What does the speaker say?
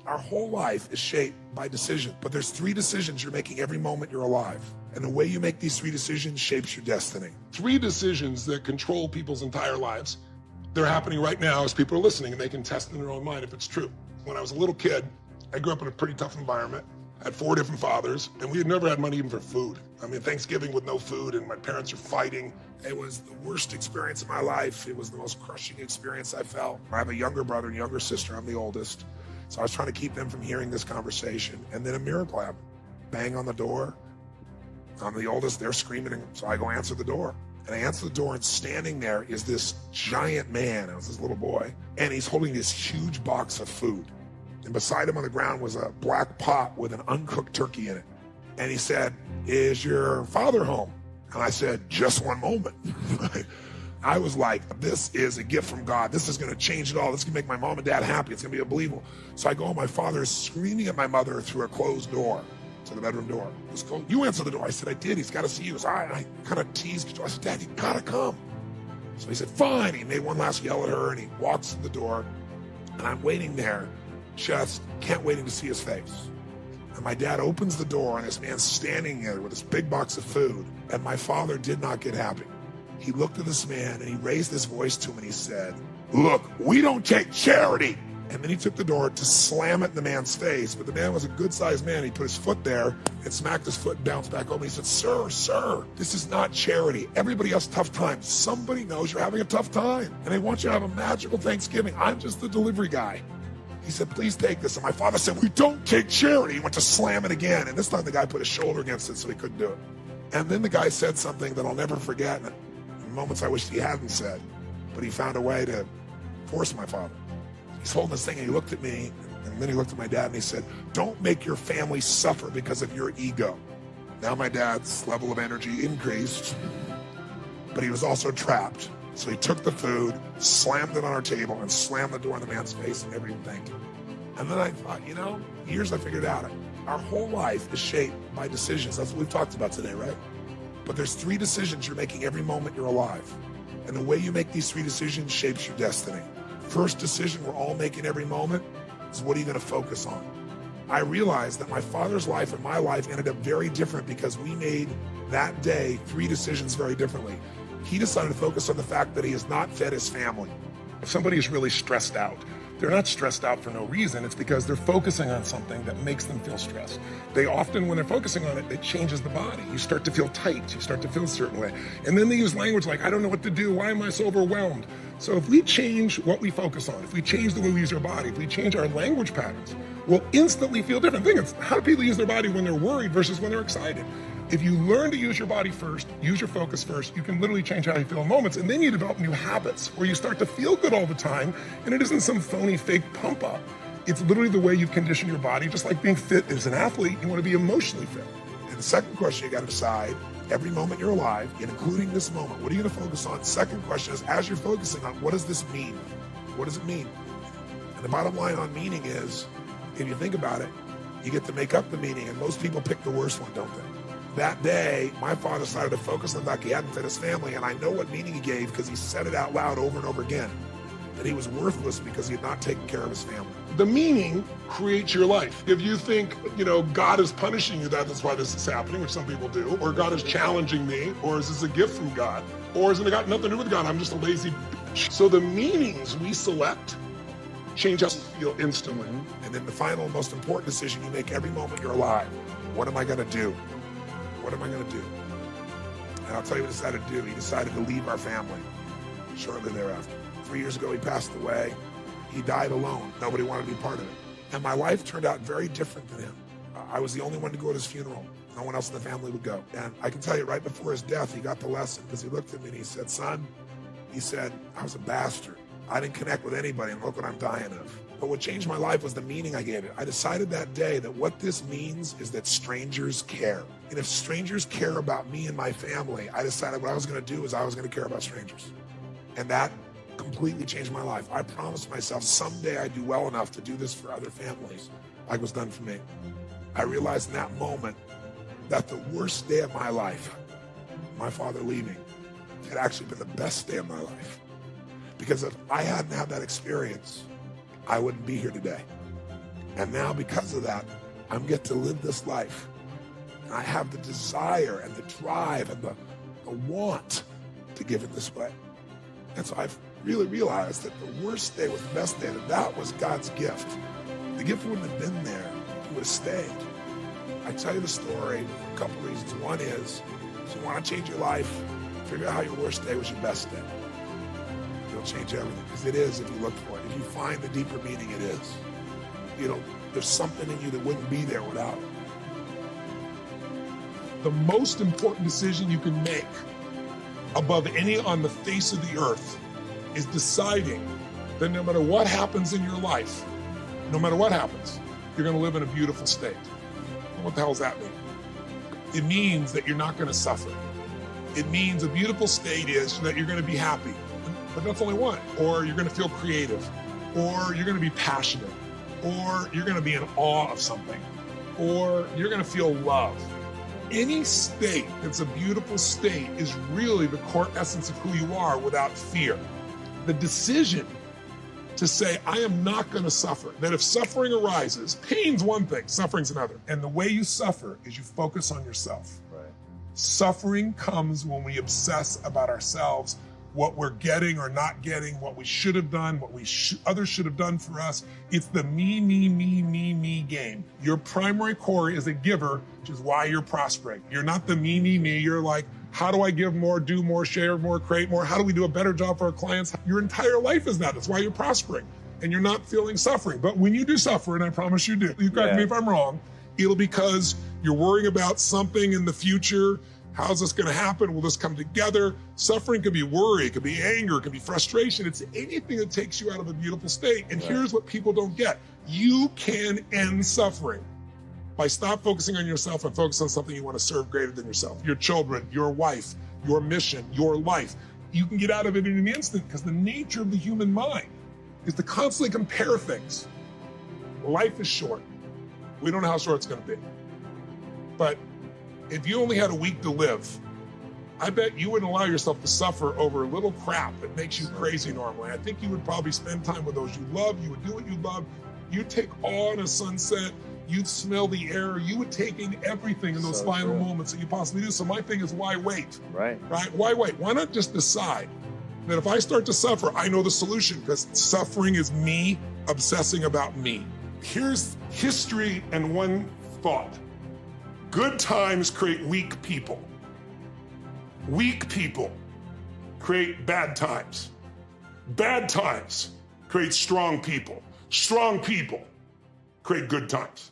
Our whole life is shaped by decisions, but there's 3 decisions you're making every moment you're alive. And the way you make these 3 decisions shapes your destiny. 3 decisions that control people's entire lives. They're happening right now as people are listening, and they can test in their own mind if it's true. When I was a little kid, I grew up in a pretty tough environment. I had 4 different fathers, and we had never had money even for food. I mean, Thanksgiving with no food, and my parents are fighting. It was the worst experience of my life. It was the most crushing experience I felt. I have a younger brother and younger sister. I'm the oldest. So I was trying to keep them from hearing this conversation. And then a miracle happened. Bang on the door. I'm the oldest. They're screaming. So I go answer the door. And I answer the door, and standing there is this giant man. It was this little boy. And he's holding this huge box of food. And beside him on the ground was a black pot with an uncooked turkey in it. And he said, "Is your father home?" And I said, "Just one moment." I was like, this is a gift from God. This is going to change it all. This is going to make my mom and dad happy. It's going to be unbelievable. So I go, my father is screaming at my mother through a closed door, to the bedroom door. It's closed. "You answer the door." I said, "I did. He's got to see you." So I kind of teased. I said, "Dad, you got to come." So he said, "Fine." He made one last yell at her, and he walks to the door. And I'm waiting there, just can't waiting to see his face. And my dad opens the door, and this man's standing there with this big box of food. And my father did not get happy. He looked at this man, and he raised his voice to him, and he said, "Look, we don't take charity." And then he took the door to slam it in the man's face. But the man was a good-sized man. He put his foot there and smacked his foot and bounced back over. He said, Sir, this is not charity. Everybody has tough times. Somebody knows you're having a tough time, and they want you to have a magical Thanksgiving. I'm just the delivery guy." He said, "Please take this." And my father said, "We don't take charity." He went to slam it again. And this time the guy put his shoulder against it so he couldn't do it. And then the guy said something that I'll never forget. Moments I wished he hadn't said, but he found a way to force my father. He's holding this thing, and he looked at me, and then he looked at my dad, and he said, "Don't make your family suffer because of your ego." Now my dad's level of energy increased, but he was also trapped. So he took the food, slammed it on our table, and slammed the door in the man's face and never even thanked him. And then I thought, years I figured out, our whole life is shaped by decisions. That's what we've talked about today, right? But there's 3 decisions you're making every moment you're alive. And the way you make these 3 decisions shapes your destiny. First decision we're all making every moment is, what are you going to focus on? I realized that my father's life and my life ended up very different because we made that day 3 decisions very differently. He decided to focus on the fact that he has not fed his family. If somebody is really stressed out, they're not stressed out for no reason. It's because they're focusing on something that makes them feel stressed. They often, when they're focusing on it, it changes the body. You start to feel tight. You start to feel a certain way. And then they use language like, "I don't know what to do. Why am I so overwhelmed?" So if we change what we focus on, if we change the way we use our body, if we change our language patterns, we'll instantly feel different. Think of how do people use their body when they're worried versus when they're excited. If you learn to use your body first, use your focus first, you can literally change how you feel in moments, and then you develop new habits where you start to feel good all the time, and it isn't some phony fake pump up. It's literally the way you condition your body, just like being fit as an athlete, you want to be emotionally fit. And the second question you got to decide, every moment you're alive, including this moment, what are you going to focus on? Second question is, as you're focusing on, what does this mean? What does it mean? And the bottom line on meaning is, if you think about it, you get to make up the meaning, and most people pick the worst one, don't they? That day, my father decided to focus on the fact he hadn't fed his family, and I know what meaning he gave because he said it out loud over and over again, that he was worthless because he had not taken care of his family. The meaning creates your life. If you think, God is punishing you, that's why this is happening, which some people do, or God is challenging me, or is this a gift from God, or has it got nothing to do with God, I'm just a lazy bitch. So the meanings we select change how we feel instantly. And then the final, most important decision you make every moment you're alive, what am I going to do? What am I going to do? And I'll tell you what he decided to do. He decided to leave our family shortly thereafter. 3 years ago, he passed away. He died alone. Nobody wanted to be part of it. And my life turned out very different than him. I was the only one to go to his funeral. No one else in the family would go. And I can tell you, right before his death, he got the lesson because he looked at me and he said, "Son," he said, "I was a bastard. I didn't connect with anybody, and look what I'm dying of." But what changed my life was the meaning I gave it. I decided that day that what this means is that strangers care. And if strangers care about me and my family, I decided what I was going to do is I was going to care about strangers. And that completely changed my life. I promised myself someday I'd do well enough to do this for other families like was done for me. I realized in that moment that the worst day of my life, my father leaving, had actually been the best day of my life. Because if I hadn't had that experience, I wouldn't be here today. And now because of that, I get to live this life. And I have the desire and the drive and the want to give it this way. And so I've really realized that the worst day was the best day, that was God's gift. The gift wouldn't have been there if it would have stayed. I tell you the story for a couple reasons. One is, if you want to change your life, figure out how your worst day was your best day. It'll change everything, because it is if you look for it. If you find the deeper meaning, it is. There's something in you that wouldn't be there without it. The most important decision you can make above any on the face of the earth is deciding that no matter what happens in your life, no matter what happens, you're going to live in a beautiful state. What the hell does that mean? It means that you're not going to suffer. It means a beautiful state is that you're going to be happy, but that's only one. Or you're going to feel creative, or you're going to be passionate, or you're going to be in awe of something, or you're going to feel love. Any state that's a beautiful state is really the core essence of who you are without fear. The decision to say, I am not going to suffer, that if suffering arises, pain's one thing, suffering's another. And the way you suffer is you focus on yourself. Right. Suffering comes when we obsess about ourselves, what we're getting or not getting, what we should have done, what others should have done for us. It's the me game. Your primary core is a giver, which is why you're prospering. You're not the me. You're like, how do I give more, do more, share more, create more? How do we do a better job for our clients? Your entire life is that. That's why you're prospering and you're not feeling suffering. But when you do suffer, and I promise you do, you correct me if I'm wrong, it'll because you're worrying about something in the future. How's this going to happen? Will this come together? Suffering could be worry, it could be anger, it could be frustration. It's anything that takes you out of a beautiful state. And here's what people don't get. You can end suffering by stop focusing on yourself and focus on something you want to serve greater than yourself. Your children, your wife, your mission, your life. You can get out of it in an instant because the nature of the human mind is to constantly compare things. Life is short. We don't know how short it's going to be. But if you only had a week to live, I bet you wouldn't allow yourself to suffer over a little crap that makes you crazy normally. I think you would probably spend time with those you love. You would do what you love. You'd take awe in a sunset. You'd smell the air. You would take in everything in those final moments that you possibly do. So my thing is, why wait? Right. Why wait? Why not just decide that if I start to suffer, I know the solution, because suffering is me obsessing about me. Here's history and one thought. Good times create weak people. Weak people create bad times. Bad times create strong people. Strong people create good times.